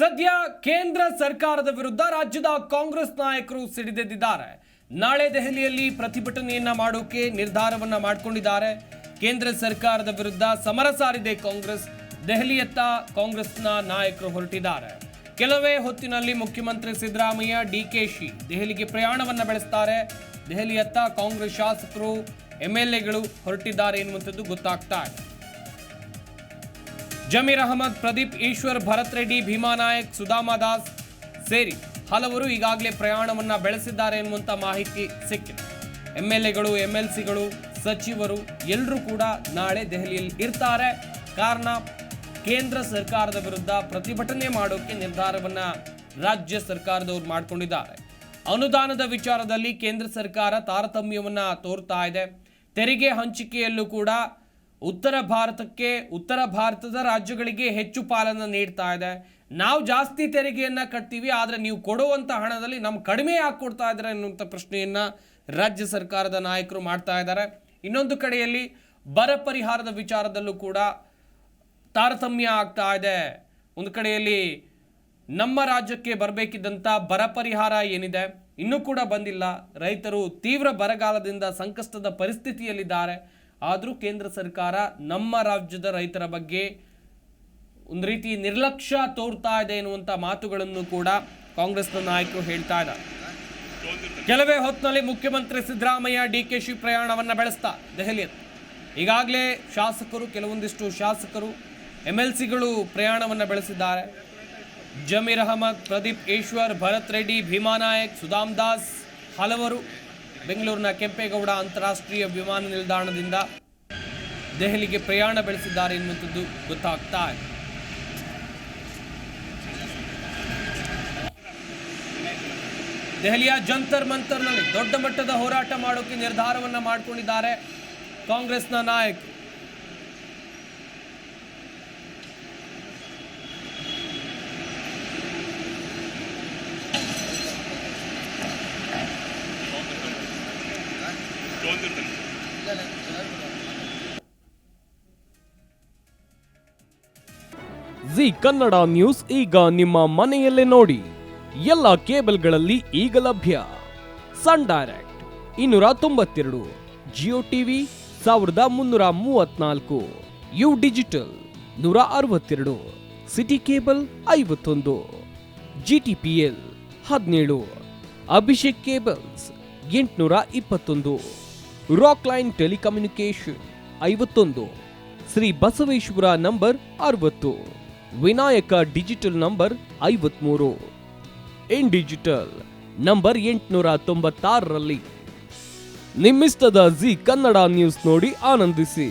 ಸದ್ಯ ಕೇಂದ್ರ ಸರ್ಕಾರದ ವಿರುದ್ಧ ರಾಜ್ಯದ ಕಾಂಗ್ರೆಸ್ ನಾಯಕರು ಸಿಡಿದೆದ್ದಿದ್ದಾರೆ. ನಾಳೆ ದೆಹಲಿಯಲ್ಲಿ ಪ್ರತಿಭಟನೆಯನ್ನ ಮಾಡೋಕೆ ನಿರ್ಧಾರವನ್ನ ಮಾಡಿಕೊಂಡಿದ್ದಾರೆ. ಕೇಂದ್ರ ಸರ್ಕಾರದ ವಿರುದ್ಧ ಸಮರ ಸಾರಿದೆ ಕಾಂಗ್ರೆಸ್. ದೆಹಲಿಯತ್ತ ಕಾಂಗ್ರೆಸ್ನ ನಾಯಕರು ಹೊರಟಿದ್ದಾರೆ. ಕೆಲವೇ ಹೊತ್ತಿನಲ್ಲಿ ಮುಖ್ಯಮಂತ್ರಿ ಸಿದ್ದರಾಮಯ್ಯ ಡಿಕೆಶಿ ದೆಹಲಿಗೆ ಪ್ರಯಾಣವನ್ನ ಬೆಳೆಸ್ತಾರೆ. ದೆಹಲಿಯತ್ತ ಕಾಂಗ್ರೆಸ್ ಶಾಸಕರು ಎಂಎಲ್ಎಗಳು ಹೊರಟಿದ್ದಾರೆ ಎನ್ನುವಂಥದ್ದು ಗೊತ್ತಾಗ್ತಾ ಇದೆ. ಜಮೀರ್ ಅಹಮದ್, ಪ್ರದೀಪ್ ಈಶ್ವರ್, ಭರತ್ ರೆಡ್ಡಿ, ಭೀಮಾ ನಾಯಕ್, ಸುಧಾಮಾ ದಾಸ್ ಸೇರಿ ಹಲವರು ಈಗಾಗಲೇ ಪ್ರಯಾಣವನ್ನ ಬೆಳೆಸಿದ್ದಾರೆ ಎನ್ನುವಂತ ಮಾಹಿತಿ ಸಿಕ್ಕಿದೆ. ಎಂಎಲ್ಎಗಳು, ಎಂಎಲ್ಸಿಗಳು, ಸಚಿವರು ಎಲ್ಲರೂ ಕೂಡ ನಾಳೆ ದೆಹಲಿಯಲ್ಲಿ ಇರ್ತಾರೆ. ಕಾರಣ ಕೇಂದ್ರ ಸರ್ಕಾರದ ವಿರುದ್ಧ ಪ್ರತಿಭಟನೆ ಮಾಡೋಕೆ ನಿರ್ಧಾರವನ್ನ ರಾಜ್ಯ ಸರ್ಕಾರದವರು ಮಾಡಿಕೊಂಡಿದ್ದಾರೆ. ಅನುದಾನದ ವಿಚಾರದಲ್ಲಿ ಕೇಂದ್ರ ಸರ್ಕಾರ ತಾರತಮ್ಯವನ್ನ ತೋರ್ತಾ ಇದೆ. ತೆರಿಗೆ ಹಂಚಿಕೆಯಲ್ಲೂ ಕೂಡ ಉತ್ತರ ಭಾರತದ ರಾಜ್ಯಗಳಿಗೆ ಹೆಚ್ಚು ಪಾಲನ್ನು ನೀಡ್ತಾ ಇದೆ. ನಾವು ಜಾಸ್ತಿ ತೆರಿಗೆಯನ್ನ ಕಟ್ತೀವಿ, ಆದರೆ ನೀವು ಕೊಡುವಂಥ ಹಣದಲ್ಲಿ ನಮ್ಗೆ ಕಡಿಮೆ ಯಾಕೆ ಕೊಡ್ತಾ ಇದ್ದಾರೆ ಅನ್ನುವಂಥ ಪ್ರಶ್ನೆಯನ್ನ ರಾಜ್ಯ ಸರ್ಕಾರದ ನಾಯಕರು ಮಾಡ್ತಾ ಇದ್ದಾರೆ. ಇನ್ನೊಂದು ಕಡೆಯಲ್ಲಿ ಬರ ಪರಿಹಾರದ ವಿಚಾರದಲ್ಲೂ ಕೂಡ ತಾರತಮ್ಯ ಆಗ್ತಾ ಇದೆ. ಒಂದು ಕಡೆಯಲ್ಲಿ ನಮ್ಮ ರಾಜ್ಯಕ್ಕೆ ಬರಬೇಕಿದ್ದಂಥ ಬರ ಪರಿಹಾರ ಏನಿದೆ ಇನ್ನೂ ಕೂಡ ಬಂದಿಲ್ಲ. ರೈತರು ತೀವ್ರ ಬರಗಾಲದಿಂದ ಸಂಕಷ್ಟದ ಪರಿಸ್ಥಿತಿಯಲ್ಲಿದ್ದಾರೆ. ಆದರೂ ಕೇಂದ್ರ ಸರ್ಕಾರ ನಮ್ಮ ರಾಜ್ಯದ ರೈತರ ಬಗ್ಗೆ ಒಂದು ರೀತಿ ನಿರ್ಲಕ್ಷ್ಯ ತೋರ್ತಾ ಇದೆ ಎನ್ನುವಂಥ ಮಾತುಗಳನ್ನು ಕೂಡ ಕಾಂಗ್ರೆಸ್ನ ನಾಯಕರು ಹೇಳ್ತಾ ಇದ್ದಾರೆ. ಕೆಲವೇ ಹೊತ್ತಿನಲ್ಲಿ ಮುಖ್ಯಮಂತ್ರಿ ಸಿದ್ದರಾಮಯ್ಯ ಡಿಕೆಶಿ ಪ್ರಯಾಣವನ್ನು ಬೆಳೆಸ್ತಾ ದೆಹಲಿಯಲ್ಲಿ ಈಗಾಗಲೇ ಕೆಲವೊಂದಿಷ್ಟು ಶಾಸಕರು ಎಂಎಲ್ಸಿಗಳು ಪ್ರಯಾಣವನ್ನು ಬೆಳೆಸಿದ್ದಾರೆ. ಜಮೀರ್ ಅಹಮದ್, ಪ್ರದೀಪ್ ಈಶ್ವರ್, ಭರತ್ ರೆಡ್ಡಿ, ಭೀಮಾ ನಾಯಕ್, ಸುಧಾಮ್ ದಾಸ್ ಹಲವರು ಬೆಂಗಳೂರಿನ ಕೆಂಪೇಗೌಡ ಅಂತಾರಾಷ್ಟ್ರೀಯ ವಿಮಾನ ನಿಲ್ದಾಣದಿಂದ ದೆಹಲಿಗೆ ಪ್ರಯಾಣ ಬೆಳೆಸಿದ್ದಾರೆ ಎನ್ನುವಂಥದ್ದು ಗೊತ್ತಾಗ್ತಾ ಇದೆ. ದೆಹಲಿಯ ಜಂತರ್ ಮಂತರ್ನಲ್ಲಿ ದೊಡ್ಡ ಮಟ್ಟದ ಹೋರಾಟ ಮಾಡೋಕೆ ನಿರ್ಧಾರವನ್ನ ಮಾಡಿಕೊಂಡಿದ್ದಾರೆ ಕಾಂಗ್ರೆಸ್ನ ನಾಯಕರು. ಜಿ ಕನ್ನಡ ನ್ಯೂಸ್ ಈಗ ನಿಮ್ಮ ಮನೆಯಲ್ಲೇ ನೋಡಿ. ಎಲ್ಲ ಕೇಬಲ್ಗಳಲ್ಲಿ ಈಗ ಲಭ್ಯ. Sun Direct 292, Jio TV 1334, U digital 162, City Cable 51, GTPL 17, Abhishek Cables 821, Rock Line telecommunication 51, Shri Basaveshwara number 60, Vinayaka digital number 53, In digital number 896ರಲ್ಲಿ ನಿಮ್ಮಿಸ್ತದ ಜಿ ಕನ್ನಡ ನ್ಯೂಸ್ ನೋಡಿ ಆನಂದಿಸಿ.